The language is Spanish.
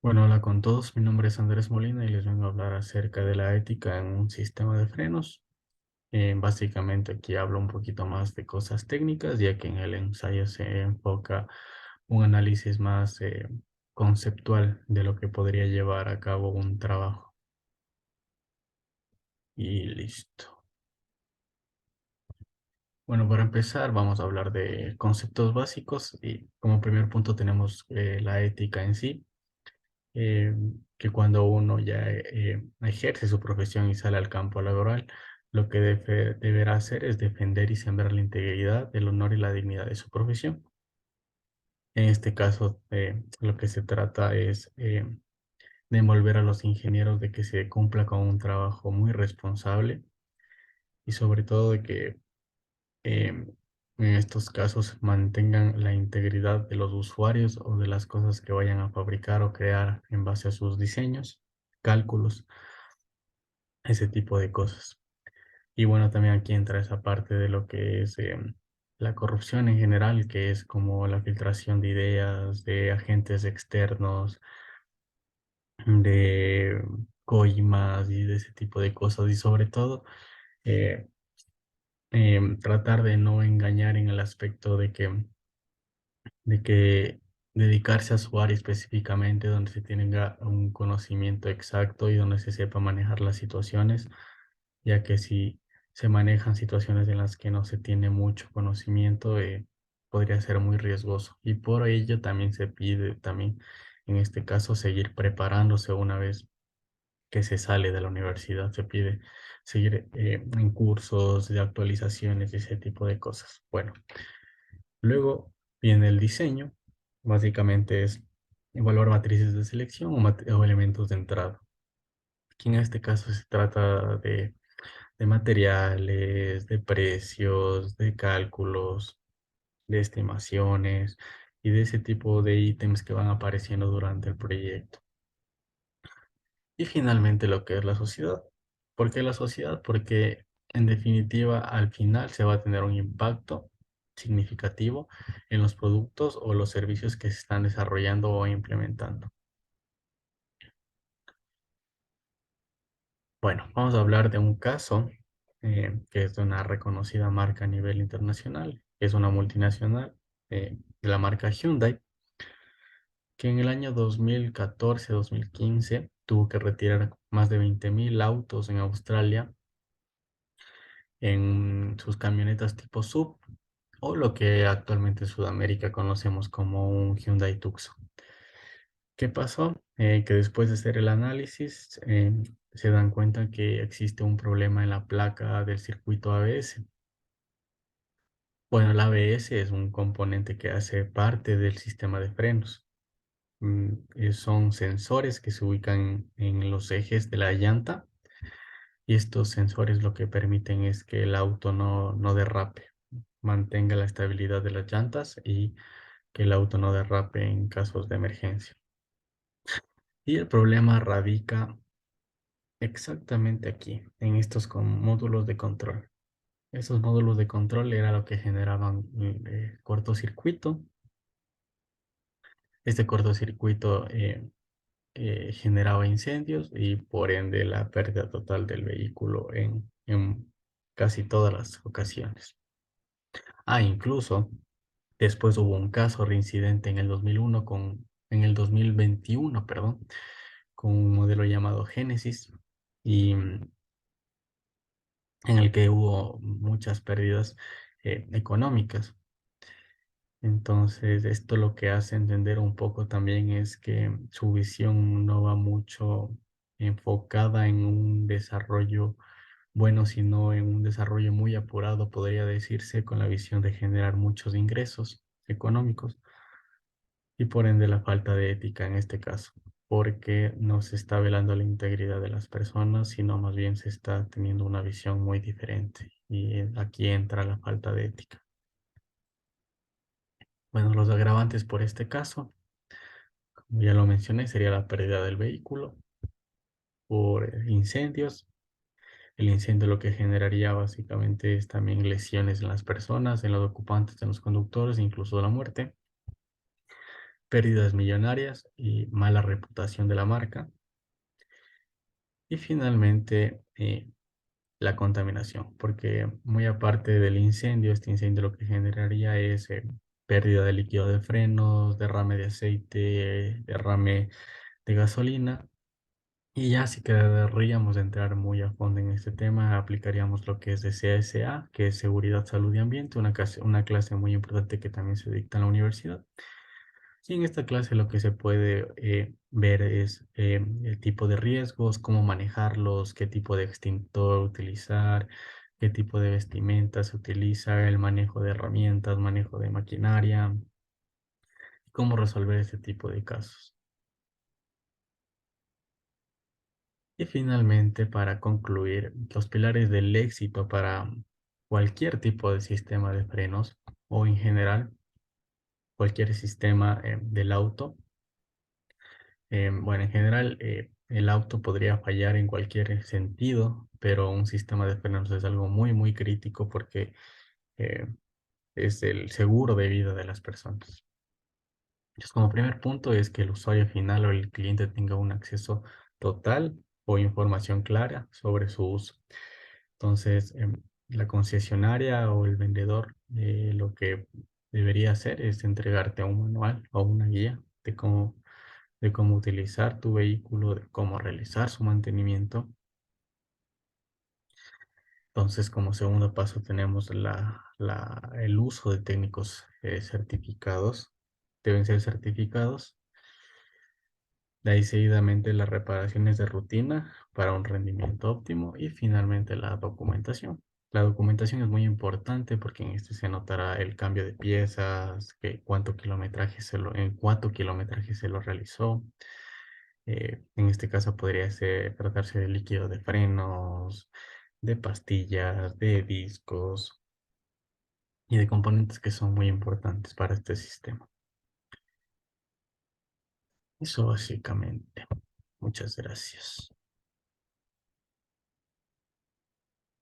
Bueno, hola con todos, mi nombre es Andrés Molina y les vengo a hablar acerca de la ética en un sistema de frenos. Básicamente aquí hablo un poquito más de cosas técnicas, ya que en el ensayo se enfoca un análisis más conceptual de lo que podría llevar a cabo un trabajo. Y listo. Bueno, para empezar vamos a hablar de conceptos básicos y como primer punto tenemos la ética en sí. eh, que cuando uno ya ejerce su profesión y sale al campo laboral, lo que deberá hacer es defender y sembrar la integridad, el honor y la dignidad de su profesión. En este caso, lo que se trata es de envolver a los ingenieros de que se cumpla con un trabajo muy responsable y sobre todo de que en estos casos mantengan la integridad de los usuarios o de las cosas que vayan a fabricar o crear en base a sus diseños, cálculos, ese tipo de cosas. Y bueno, también aquí entra esa parte de lo que es la corrupción en general, que es como la filtración de ideas, de agentes externos, de coimas y de ese tipo de cosas. Y sobre todo, eh, tratar de no engañar en el aspecto de que dedicarse a su área específicamente, donde se tenga un conocimiento exacto y donde se sepa manejar las situaciones, ya que si se manejan situaciones en las que no se tiene mucho conocimiento, podría ser muy riesgoso. Y por ello también se pide, también en este caso, seguir preparándose una vez que se sale de la universidad. Se pide seguir en cursos de actualizaciones y ese tipo de cosas. Bueno, luego viene el diseño. Básicamente es evaluar matrices de selección o elementos de entrada. Aquí en este caso se trata de materiales, de precios, de cálculos, de estimaciones y de ese tipo de ítems que van apareciendo durante el proyecto. Y finalmente lo que es la sociedad. ¿Por qué la sociedad? Porque en definitiva al final se va a tener un impacto significativo en los productos o los servicios que se están desarrollando o implementando. Bueno, vamos a hablar de un caso que es de una reconocida marca a nivel internacional, que es una multinacional de la marca Hyundai, que en el año 2014-2015 tuvo que retirar más de 20.000 autos en Australia en sus camionetas tipo SUV o lo que actualmente en Sudamérica conocemos como un Hyundai Tucson. ¿Qué pasó? Que después de hacer el análisis se dan cuenta que existe un problema en la placa del circuito ABS. Bueno, el ABS es un componente que hace parte del sistema de frenos. Son sensores que se ubican en los ejes de la llanta y estos sensores lo que permiten es que el auto no derrape, mantenga la estabilidad de las llantas y que el auto no derrape en casos de emergencia. Y el problema radica exactamente aquí, en estos módulos de control. Esos módulos de control era lo que generaban cortocircuito. Este cortocircuito generaba incendios y por ende la pérdida total del vehículo en casi todas las ocasiones. Ah, incluso después hubo un caso reincidente en el 2001 en el 2021, perdón, con un modelo llamado Genesis y en el que hubo muchas pérdidas económicas. Entonces, esto lo que hace entender un poco también es que su visión no va mucho enfocada en un desarrollo bueno, sino en un desarrollo muy apurado, podría decirse, con la visión de generar muchos ingresos económicos y por ende la falta de ética en este caso, porque no se está velando la integridad de las personas, sino más bien se está teniendo una visión muy diferente y aquí entra la falta de ética. Bueno, los agravantes por este caso, como ya lo mencioné, sería la pérdida del vehículo por incendios. El incendio lo que generaría básicamente es también lesiones en las personas, en los ocupantes, en los conductores, incluso la muerte. pérdidas millonarias y mala reputación de la marca. Y finalmente, la contaminación, porque muy aparte del incendio, este incendio lo que generaría es pérdida de líquido de frenos, derrame de aceite, derrame de gasolina. Y ya si querríamos entrar muy a fondo en este tema, aplicaríamos lo que es de CSA, que es Seguridad, Salud y Ambiente, una clase muy importante que también se dicta en la universidad. Y en esta clase lo que se puede ver es el tipo de riesgos, cómo manejarlos, qué tipo de extintor utilizar, qué tipo de vestimenta se utiliza, el manejo de herramientas, manejo de maquinaria, cómo resolver este tipo de casos. Y finalmente, para concluir, los pilares del éxito para cualquier tipo de sistema de frenos o en general cualquier sistema del auto. Bueno, en general el auto podría fallar en cualquier sentido, pero un sistema de frenos es algo muy, muy crítico porque eh, es el seguro de vida de las personas. Entonces, como primer punto es que el usuario final o el cliente tenga un acceso total o información clara sobre su uso. Entonces, la concesionaria o el vendedor lo que debería hacer es entregarte un manual o una guía de cómo utilizar tu vehículo, de cómo realizar su mantenimiento. Entonces, como segundo paso tenemos el uso de técnicos certificados. Deben ser certificados. De ahí seguidamente las reparaciones de rutina para un rendimiento óptimo y finalmente la documentación. La documentación es muy importante porque en este se notará el cambio de piezas, en cuánto kilometraje se lo realizó. En este caso podría tratarse de líquido de frenos, de pastillas, de discos y de componentes que son muy importantes para este sistema. Eso básicamente. Muchas gracias.